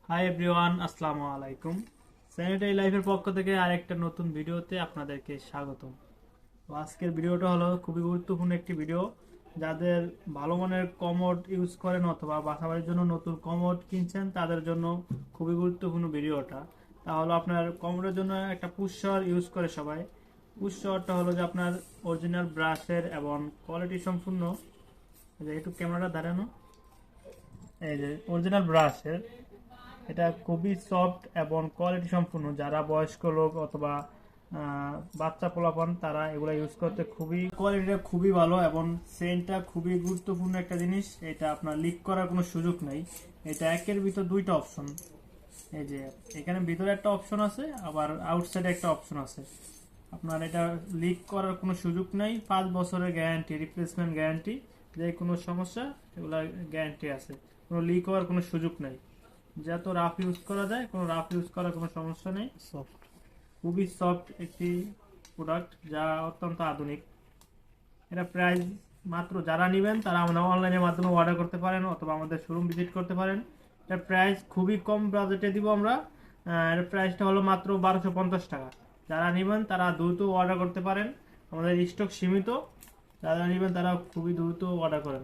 Hi everyone, আসসালামু আলাইকুম। Sanitary লাইফের পক্ষ থেকে আরেকটা নতুন ভিডিওতে আপনাদেরকে স্বাগতম। তো আজকের ভিডিওটা হলো খুবই গুরুত্বপূর্ণ একটি ভিডিও। যাদের ভালো মানের কমোড ইউজ করেন অথবা বাসাবাড়ির জন্য নতুন কমোড কিনছেন তাদের জন্য খুবই গুরুত্বপূর্ণ ভিডিওটা। তাহলে আপনার কমোডের জন্য একটা পুশ শাওয়ার ইউজ করে সবাই। পুশ শাওয়ারটা হলো যে আপনার অরিজিনাল ব্রাশের এবং কোয়ালিটি সম্পূর্ণ, এই যে একটু ক্যামেরাটা দাঁড়ানো, এই যে অরিজিনাল ব্রাশের, এটা খুবই সফট এবং কোয়ালিটি সম্পূর্ণ। যারা বয়স্ক লোক অথবা বাচ্চা পোলাপান তারা এগুলো ইউজ করতে খুবই কোয়ালিটিটা খুবই ভালো এবং সেন্টটা খুবই গুরুত্বপূর্ণ একটা জিনিস। এটা আপনার লিক করার কোনো সুযোগ নেই। এটা একের ভিতর দুইটা অপশন, এই যে এখানে ভিতরে একটা অপশন আছে আবার আউটসাইডে একটা অপশন আছে। আপনার এটা লিক করার কোনো সুযোগ নেই। 5 বছরের গ্যারান্টি, রিপ্লেসমেন্ট গ্যারান্টি, যে কোনো সমস্যা এগুলা গ্যারান্টি আছে। কোনো লিক হওয়ার কোনো সুযোগ নেই। যত রাফ ইউজ করা যায়, কোনো রাফ ইউজ করার কোনো সমস্যা নেই। সফট, খুবই সফট একটি প্রোডাক্ট যা অত্যন্ত আধুনিক। এটা প্রাইস মাত্র, যারা নেবেন তারা আমরা অনলাইনের মাধ্যমে অর্ডার করতে পারেন অথবা আমাদের শোরুম ভিজিট করতে পারেন। এটার প্রাইস খুবই কম বাজেটে দিব আমরা। এর প্রাইসটা হলো মাত্র 1250 টাকা। যারা নেবেন তারা দ্রুত অর্ডার করতে পারেন, আমাদের স্টক সীমিত। যারা নেবেন তারা খুবই দ্রুত অর্ডার করেন।